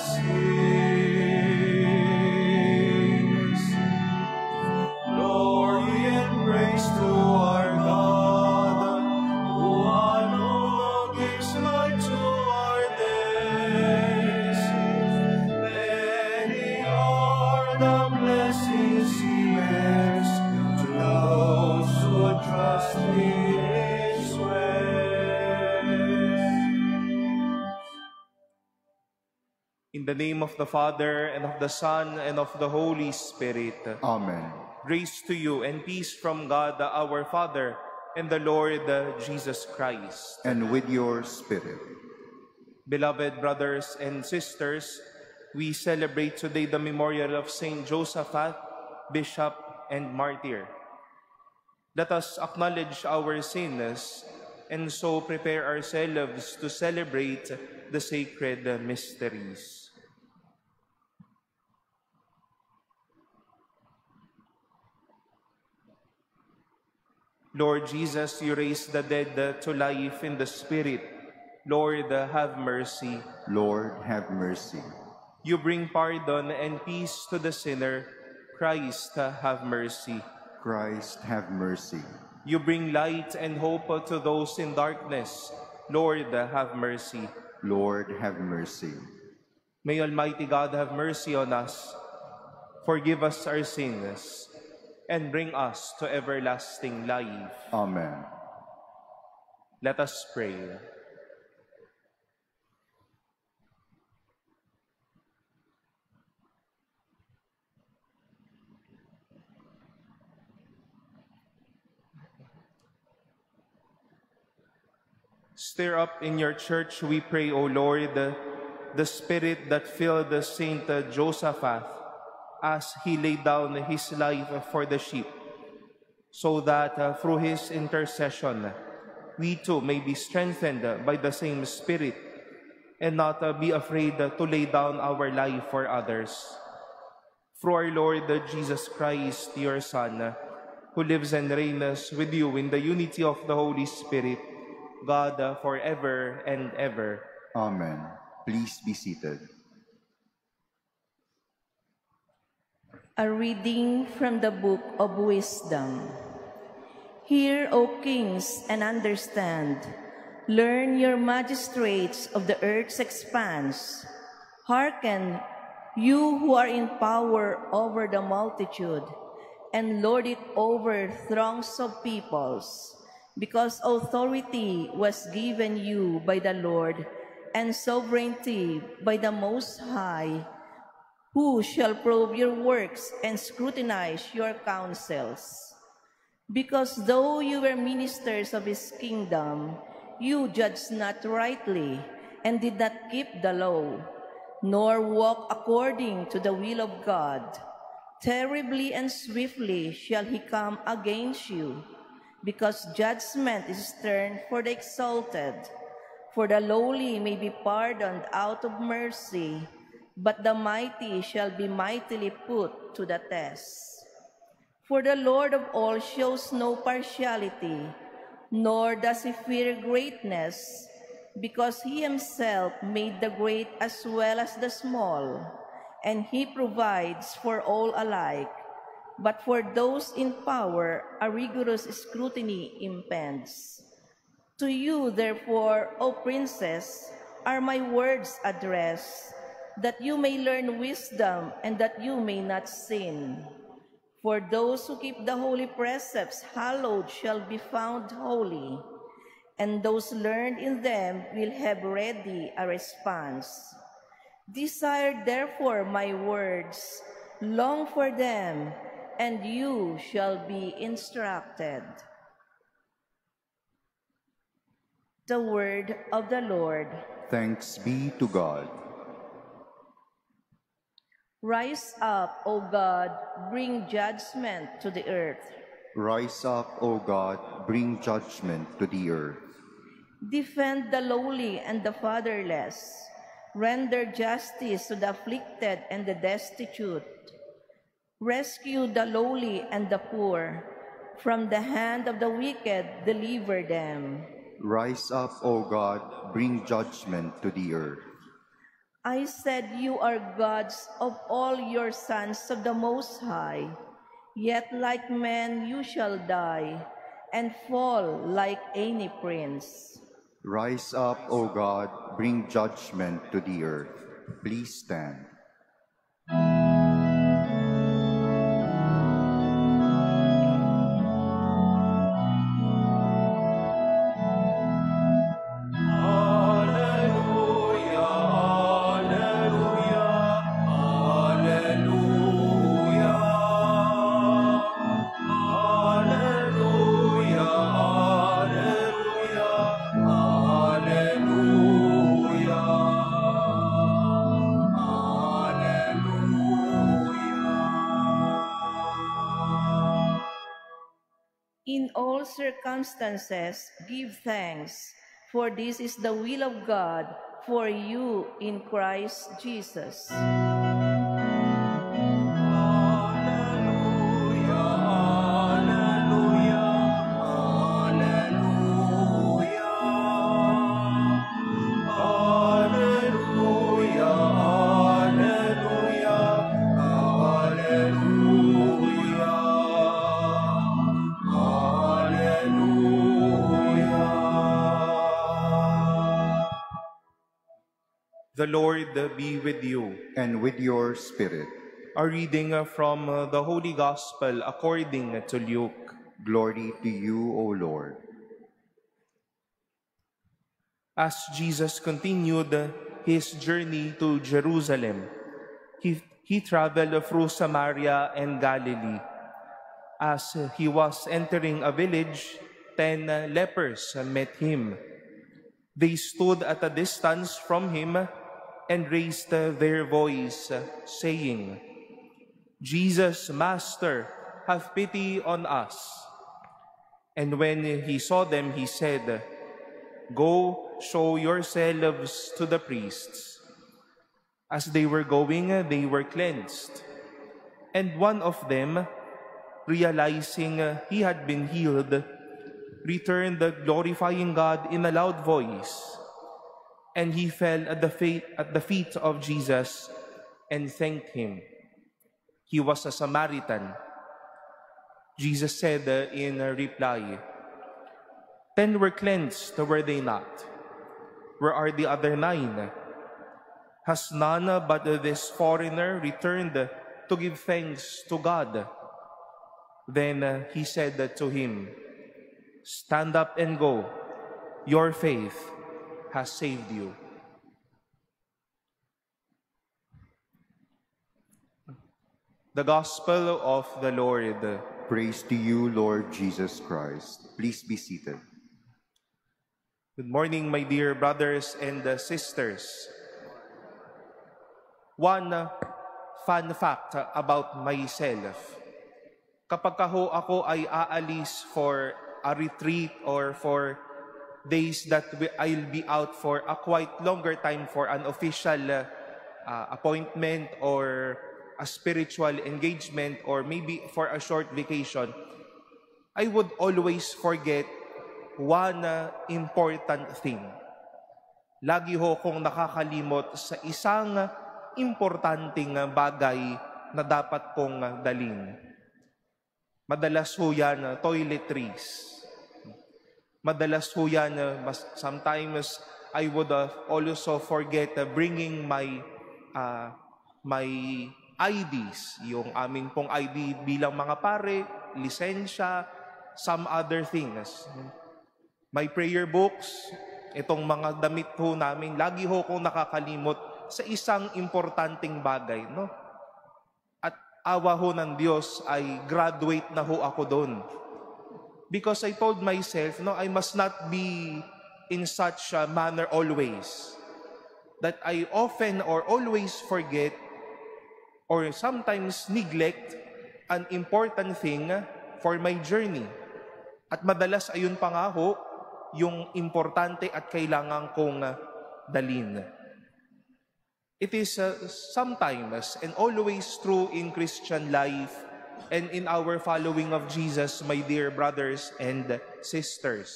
sings. Glory and praise to our God, who alone gives light to our days. Many are the blessings He bears to those who trust in His ways. In the name of the Father, and of the Son, and of the Holy Spirit. Amen. Grace to you and peace from God our Father and the Lord Jesus Christ. And with your spirit. Beloved brothers and sisters, we celebrate today the memorial of Saint Josaphat, Bishop and Martyr. Let us acknowledge our sins and so prepare ourselves to celebrate the sacred mysteries. Lord Jesus, you raised the dead to life in the Spirit. Lord, have mercy. Lord, have mercy. You bring pardon and peace to the sinner. Christ, have mercy. Christ, have mercy. You bring light and hope to those in darkness. Lord, have mercy. Lord, have mercy. May Almighty God have mercy on us, forgive us our sins, and bring us to everlasting life. Amen. Let us pray. Stir up in your church, we pray, O Lord, the spirit that filled the Saint Josaphat as he laid down his life for the sheep, so that through his intercession, we too may be strengthened by the same Spirit and not be afraid to lay down our life for others. Through our Lord Jesus Christ, your Son, who lives and reigns with you in the unity of the Holy Spirit, God forever and ever. Amen. Please be seated. A reading from the Book of Wisdom. Hear, O kings, and understand. Learn, your magistrates of the earth's expanse. Hearken, you who are in power over the multitude, and lord it over throngs of peoples, because authority was given you by the Lord, and sovereignty by the Most High. Who shall probe your works and scrutinize your counsels? Because though you were ministers of his kingdom, you judged not rightly, and did not keep the law, nor walk according to the will of God. Terribly and swiftly shall he come against you, because judgment is stern for the exalted. For the lowly may be pardoned out of mercy, but the mighty shall be mightily put to the test. For the Lord of all shows no partiality, nor does he fear greatness, because he himself made the great as well as the small, and he provides for all alike. But for those in power, a rigorous scrutiny impends. To you, therefore, O princes, are my words addressed, that you may learn wisdom and that you may not sin. For those who keep the holy precepts, hallowed shall be found holy, and those learned in them will have ready a response. Desire therefore my words, long for them, and you shall be instructed. The word of the Lord. Thanks be to God. Rise up, O God, bring judgment to the earth. Rise up, O God, bring judgment to the earth. Defend the lowly and the fatherless. Render justice to the afflicted and the destitute. Rescue the lowly and the poor. From the hand of the wicked, deliver them. Rise up, O God, bring judgment to the earth. I said you are gods of all your sons of the Most High, yet like men you shall die, and fall like any prince. Rise up, O God, bring judgment to the earth. Please stand. In all circumstances, give thanks, for this is the will of God for you in Christ Jesus. The Lord be with you. And with your spirit. A reading from the Holy Gospel according to Luke. Glory to you, O Lord. As Jesus continued his journey to Jerusalem, he traveled through Samaria and Galilee. As he was entering a village, 10 lepers met him. They stood at a distance from him and raised their voice, saying, "Jesus, Master, have pity on us." And when he saw them, he said, "Go show yourselves to the priests." As they were going, they were cleansed. And one of them, realizing he had been healed, returned glorifying God in a loud voice. And he fell at the feet of Jesus and thanked him. He was a Samaritan. Jesus said in reply, 10 were cleansed, were they not? Where are the other 9? Has none but this foreigner returned to give thanks to God? Then he said to him, "Stand up and go. Your faith has saved you." The Gospel of the Lord. Praise to you, Lord Jesus Christ. Please be seated. Good morning, my dear brothers and sisters. One fun fact about myself. Kapag ako ay aalis for a retreat or for days that I'll be out for a quite longer time for an official appointment or a spiritual engagement or maybe for a short vacation, I would always forget one important thing. Lagi ho kong nakakalimot sa isang importanteng bagay na dapat kong dalhin. Madalas ho yan, toiletries. Madalas ho yan, sometimes I would also forget bringing my IDs, yung amin pong ID bilang mga pare, lisensya, some other things. My prayer books, itong mga damit ho namin, lagi ho kong nakakalimot sa isang importanteng bagay, no? At awa ho ng Diyos ay graduate na ho ako doon. Because I told myself, no, I must not be in such a manner always. That I often or always forget or sometimes neglect an important thing for my journey. At madalas ayun pa nga ho, yung importante at kailangan kong dalhin. It is sometimes and always true in Christian life and in our following of Jesus, my dear brothers and sisters,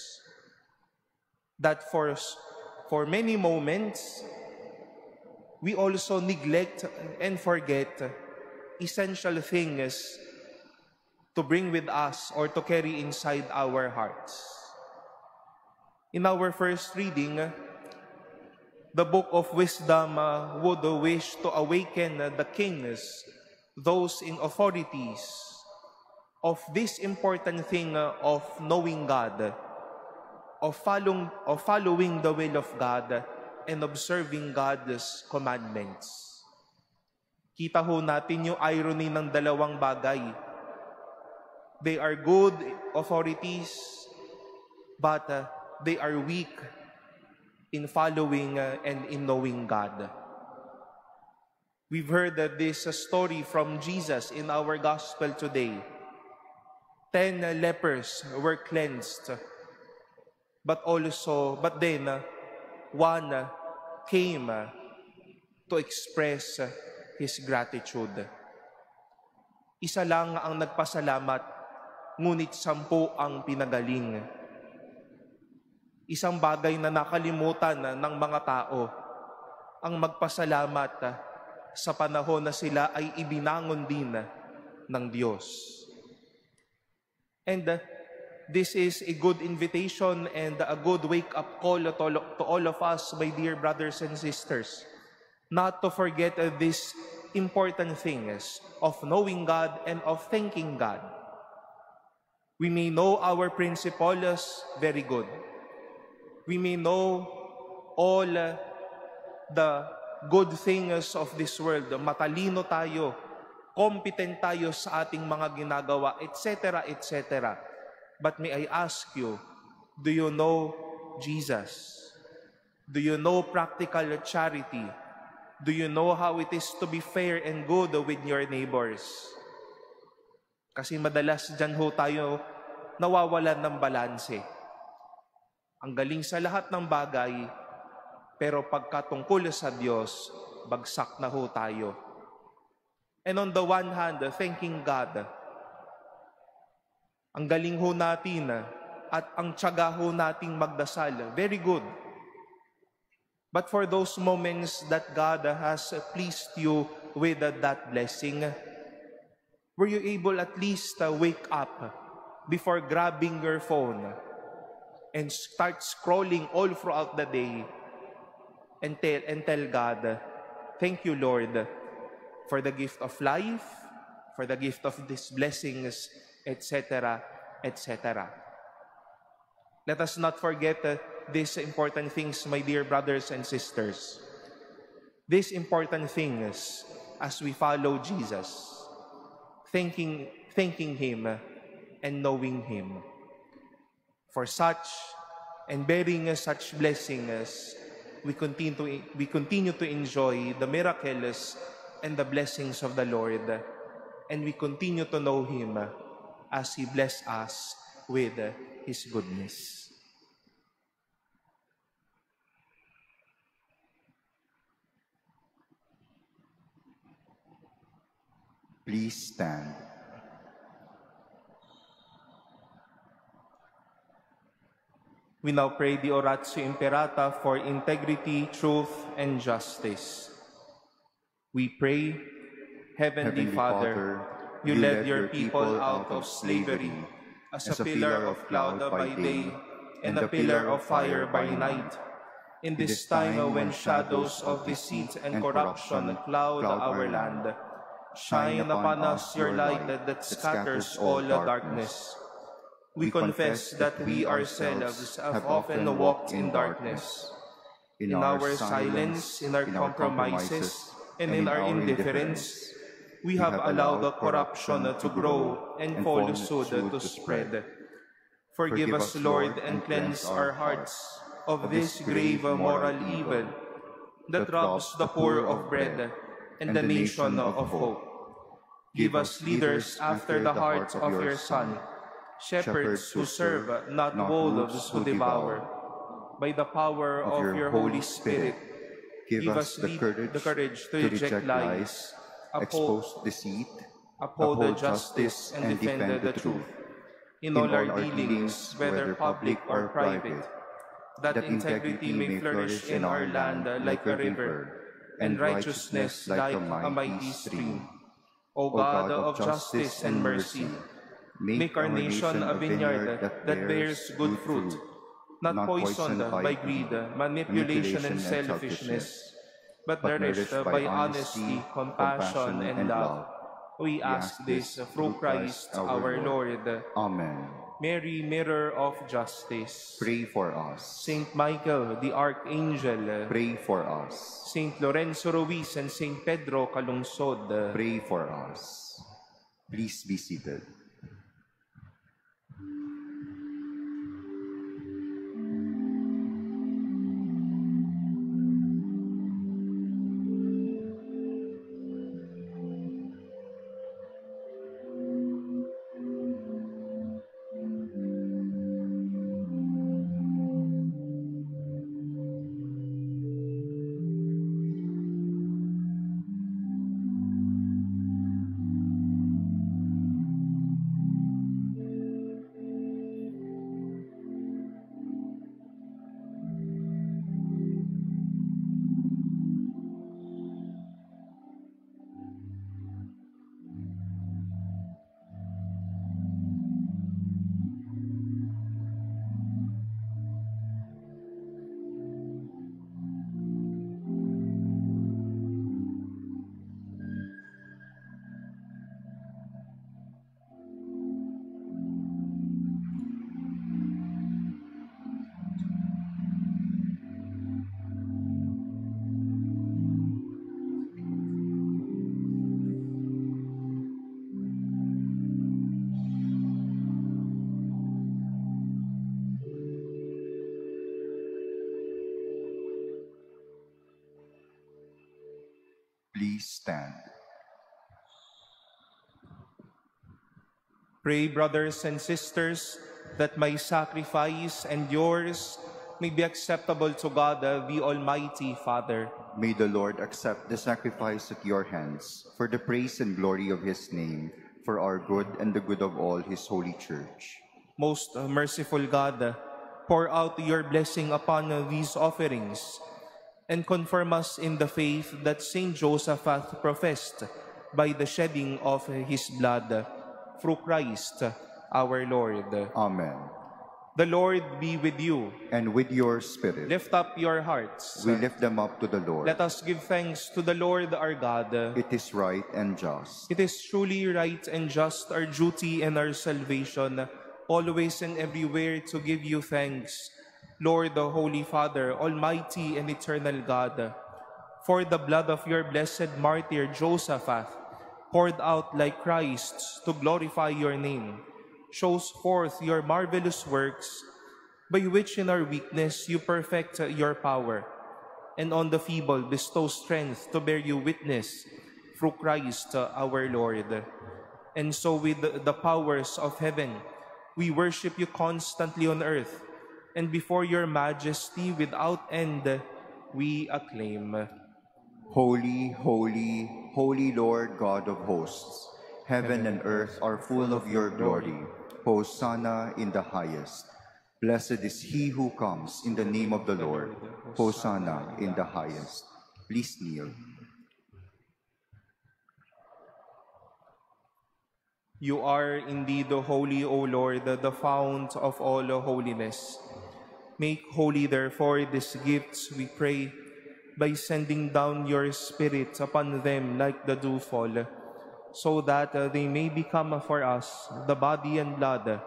that for many moments, we also neglect and forget essential things to bring with us or to carry inside our hearts. In our first reading, the Book of Wisdom would wish to awaken the kings, those in authorities, of this important thing of knowing God, of following the will of God, and observing God's commandments. Kita ho natin yung irony ng dalawang bagay. They are good authorities, but they are weak in following and in knowing God. We've heard this story from Jesus in our gospel today. 10 lepers were cleansed, but then one came to express his gratitude. Isa lang ang nagpasalamat, ngunit 10 ang pinagaling. Isang bagay na nakalimutan ng mga tao, ang magpasalamat sa panahon na sila ay ibinangon din ng Diyos. And this is a good invitation and a good wake-up call to all of us, my dear brothers and sisters, not to forget these important things of knowing God and of thanking God. We may know our principles very good. We may know all the good things of this world. Matalino tayo, competent tayo sa ating mga ginagawa, etc., etc. But may I ask you, do you know Jesus? Do you know practical charity? Do you know how it is to be fair and good with your neighbors? Kasi madalas dyan ho tayo nawawalan ng balanse. Ang galing sa lahat ng bagay, pero pagkatungkol sa Diyos, bagsak na ho tayo. And on the one hand, thanking God, ang galing ho natin at ang tiyaga ho nating magdasal, very good. But for those moments that God has pleased you with that blessing, were you able at least wake up before grabbing your phone and start scrolling all throughout the day and tell God, thank you, Lord, for the gift of life, for the gift of these blessings, etc., etc. Let us not forget these important things, my dear brothers and sisters. These important things as we follow Jesus, thanking Him and knowing Him. For such and bearing such blessings, we continue to enjoy the miracles and the blessings of the Lord, and we continue to know Him as He bless us with His goodness. Please stand. We now pray the Oratio Imperata for integrity, truth, and justice. We pray, Heavenly Father, you led your people out of slavery as a pillar of cloud by day and a pillar of fire by night. In this time when shadows of deceit and corruption cloud our land, shine upon us your light that scatters all the darkness. We confess that we ourselves have often walked in darkness. In our silence, in our compromises, and in our indifference, we have allowed the corruption to grow and falsehood to spread. Forgive us, Lord, and cleanse our hearts of this grave moral evil that robs the poor of bread and the nation of hope. Give us leaders after the heart of your Son, shepherds who serve, not wolves who devour. By the power of your Holy Spirit, give us the courage to reject lies, expose deceit, uphold the justice, and defend the truth. In all our dealings, whether public or private, that integrity may flourish in our land like a river, and righteousness like a mighty stream. O God of justice and mercy, make our nation a vineyard that bears good fruit, not poisoned by greed, manipulation, and selfishness, but nourished by honesty, compassion, and love. We ask this through Christ our Lord. Amen. Mary, mirror of justice. Pray for us. Saint Michael, the Archangel. Pray for us. Saint Lorenzo Ruiz and Saint Pedro Calungsod. Pray for us. Please be seated. Please stand. Pray, brothers and sisters, that my sacrifice and yours may be acceptable to God, the Almighty Father. May the Lord accept the sacrifice at your hands for the praise and glory of his name, for our good and the good of all his holy church. Most merciful God, pour out your blessing upon these offerings and confirm us in the faith that Saint Joseph hath professed by the shedding of his blood, through Christ our Lord. Amen. The Lord be with you. And with your spirit. Lift up your hearts. We lift them up to the Lord. Let us give thanks to the Lord our God. It is right and just. It is truly right and just, our duty and our salvation, always and everywhere to give you thanks, Lord, the Holy Father, Almighty and eternal God, for the blood of your blessed martyr Josaphat, poured out like Christ to glorify your name, shows forth your marvelous works, by which in our weakness you perfect your power, and on the feeble bestow strength to bear you witness, through Christ our Lord. And so with the powers of heaven, we worship you constantly on earth, and before your majesty without end we acclaim. Holy, holy, holy Lord God of hosts, heaven and earth are full of your glory. Hosanna in the highest. Blessed is he who comes in the name of the Lord. Hosanna in the highest. Please kneel. You are indeed holy, O Lord, the fount of all holiness. Make holy, therefore, these gifts, we pray, by sending down your Spirit upon them like the dewfall, so that they may become for us the body and blood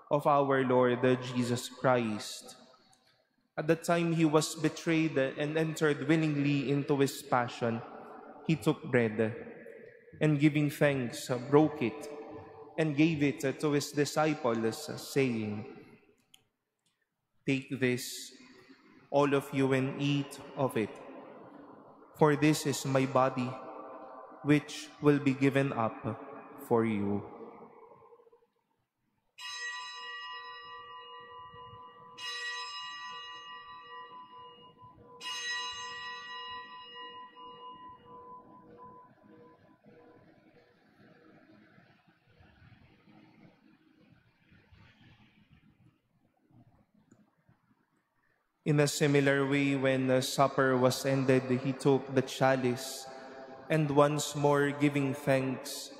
of our Lord Jesus Christ. At the time he was betrayed and entered willingly into his passion, he took bread, and giving thanks, broke it, and gave it to his disciples, saying, "Take this, all of you, and eat of it. For this is my body, which will be given up for you." In a similar way, when the supper was ended, he took the chalice, and once more giving thanks,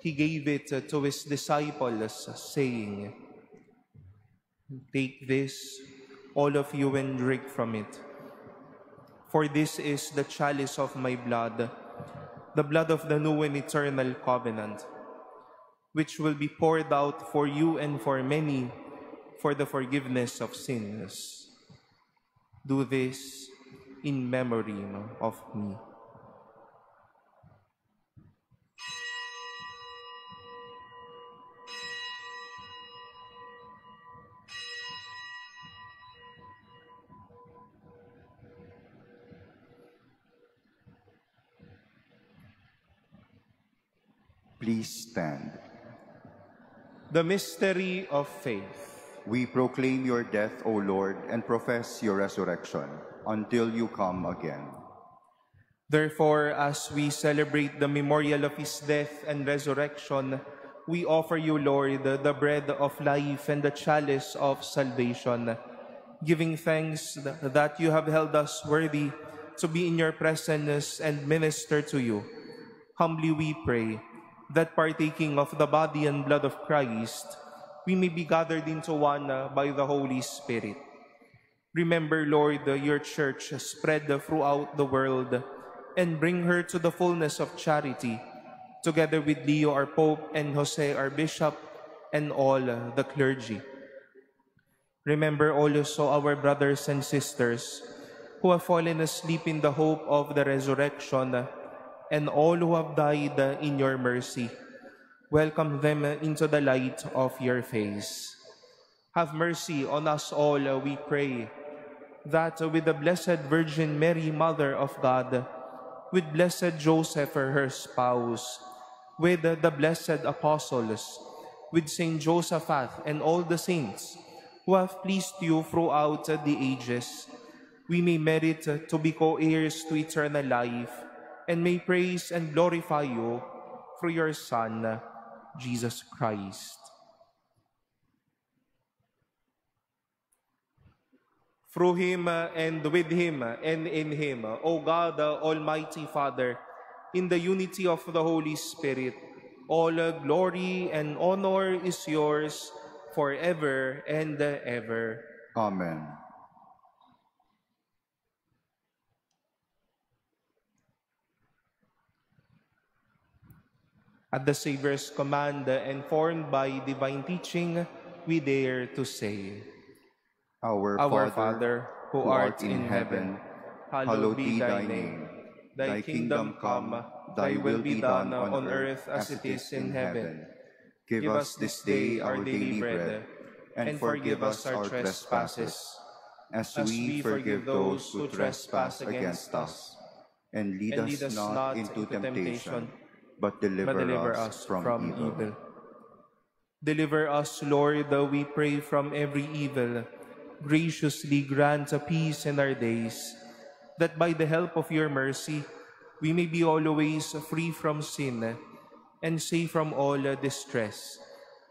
he gave it to his disciples, saying, "Take this, all of you, and drink from it. For this is the chalice of my blood, the blood of the new and eternal covenant, which will be poured out for you and for many for the forgiveness of sins. Do this in memory of me." Please stand. The mystery of faith. We proclaim your death, O Lord, and profess your resurrection until you come again. Therefore, as we celebrate the memorial of his death and resurrection, we offer you, Lord, the bread of life and the chalice of salvation, giving thanks that you have held us worthy to be in your presence and minister to you. Humbly we pray that partaking of the body and blood of Christ, we may be gathered into one by the Holy Spirit. Remember, Lord, your church spread throughout the world and bring her to the fullness of charity, together with Leo, our Pope, and Jose, our Bishop, and all the clergy. Remember also our brothers and sisters who have fallen asleep in the hope of the resurrection, and all who have died in your mercy. Welcome them into the light of your face. Have mercy on us all, we pray, that with the Blessed Virgin Mary, Mother of God, with Blessed Joseph, her spouse, with the blessed apostles, with Saint Josaphat and all the saints who have pleased you throughout the ages, we may merit to be co-heirs to eternal life, and may praise and glorify you through your Son, Jesus Christ. Through him, and with him, and in him, O God, Almighty Father, in the unity of the Holy Spirit, all glory and honor is yours forever and ever. Amen. At the Savior's command, and formed by divine teaching, we dare to say, Our Father, who art in heaven, hallowed be thy name. Thy kingdom come, thy will be done on earth as it is in heaven. Give us this day our daily bread, and forgive us our trespasses, as we forgive those who trespass against us. And lead us not into temptation, but deliver us from evil. Deliver us, Lord, we pray, from every evil. Graciously grant a peace in our days, that by the help of your mercy, we may be always free from sin and safe from all distress,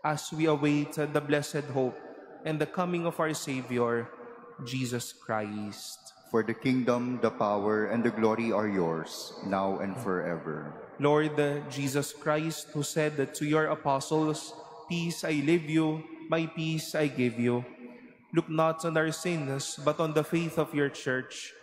as we await the blessed hope and the coming of our Savior, Jesus Christ. For the kingdom, the power, and the glory are yours, now and forever. Lord Jesus Christ, who said to your apostles, "Peace I leave you, my peace I give you," look not on our sins, but on the faith of your church,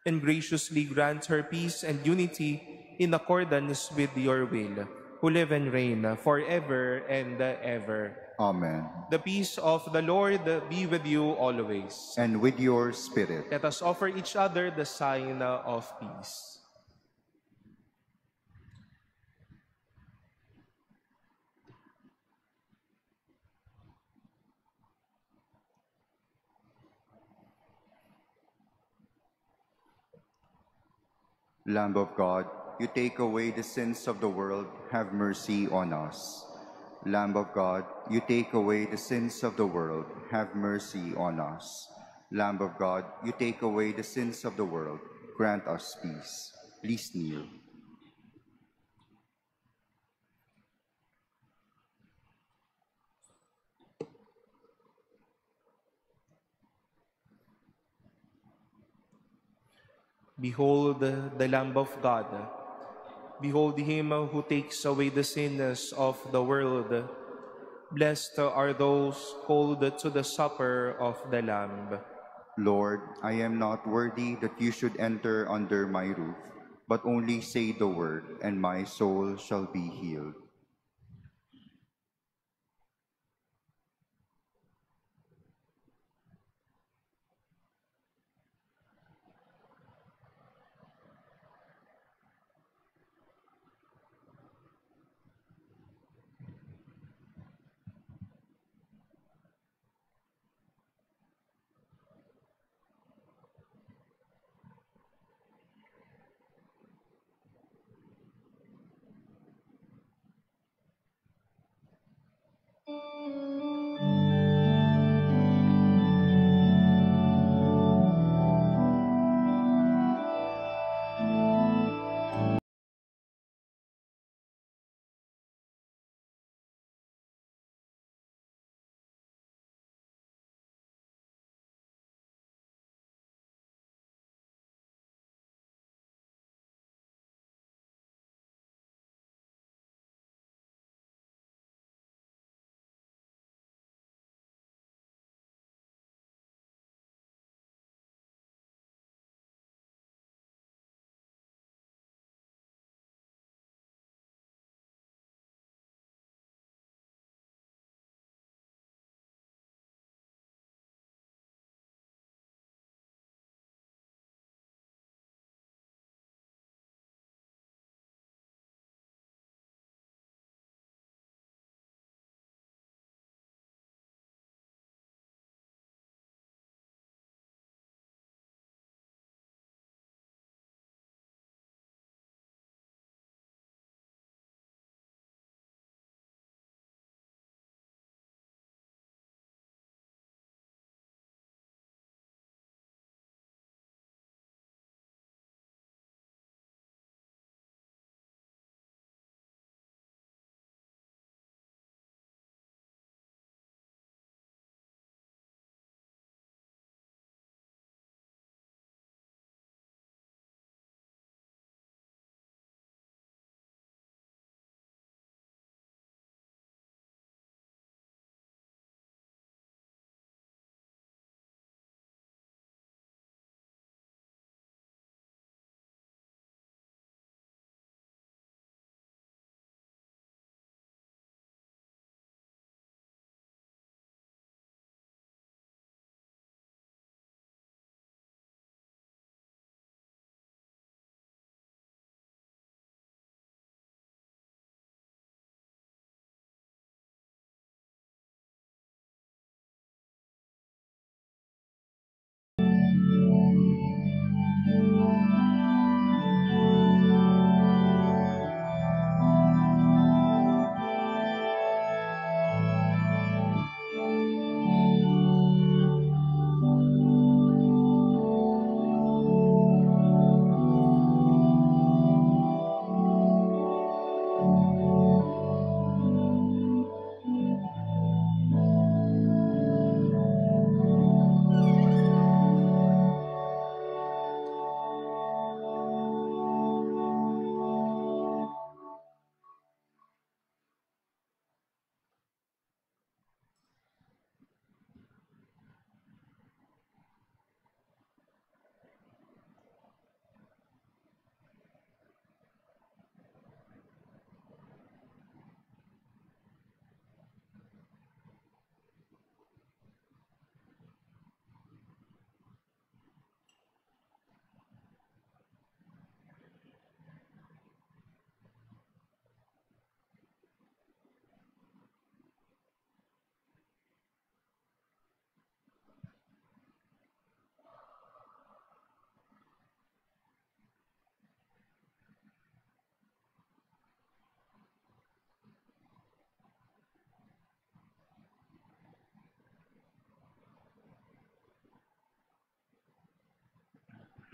and graciously grant her peace and unity in accordance with your will, who live and reign forever and ever. Amen. The peace of the Lord be with you always. And with your spirit. Let us offer each other the sign of peace. Lamb of God, you take away the sins of the world, have mercy on us. Lamb of God, you take away the sins of the world, have mercy on us. Lamb of God, you take away the sins of the world, grant us peace. Please kneel. Behold the Lamb of God. Behold him who takes away the sins of the world. Blessed are those called to the supper of the Lamb. Lord, I am not worthy that you should enter under my roof, but only say the word, and my soul shall be healed.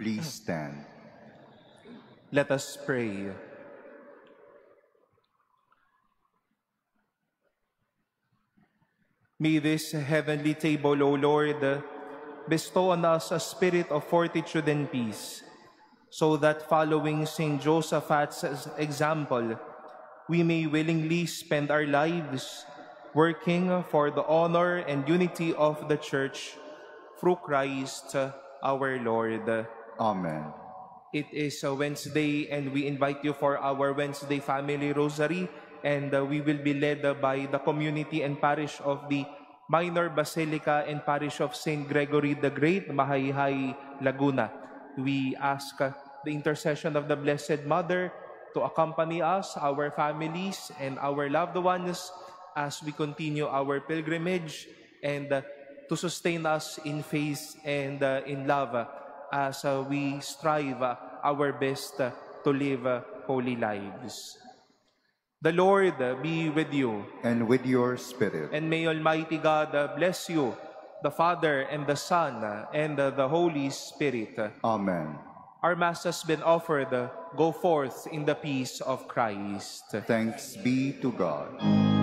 Please stand. Let us pray. May this heavenly table, O Lord, bestow on us a spirit of fortitude and peace, so that following Saint Joseph's example, we may willingly spend our lives working for the honor and unity of the Church through Christ our Lord. Amen. It is a Wednesday, and we invite you for our Wednesday Family Rosary, and we will be led by the community and parish of the Minor Basilica and Parish of St. Gregory the Great, Mahayhay, Laguna. We ask the intercession of the Blessed Mother to accompany us, our families, and our loved ones as we continue our pilgrimage, and to sustain us in faith and in love as we strive our best to live holy lives. The Lord be with you. And with your spirit. And may Almighty God bless you, the Father, and the Son, and the Holy Spirit. Amen. Our Mass has been offered. Go forth in the peace of Christ. Thanks be to God.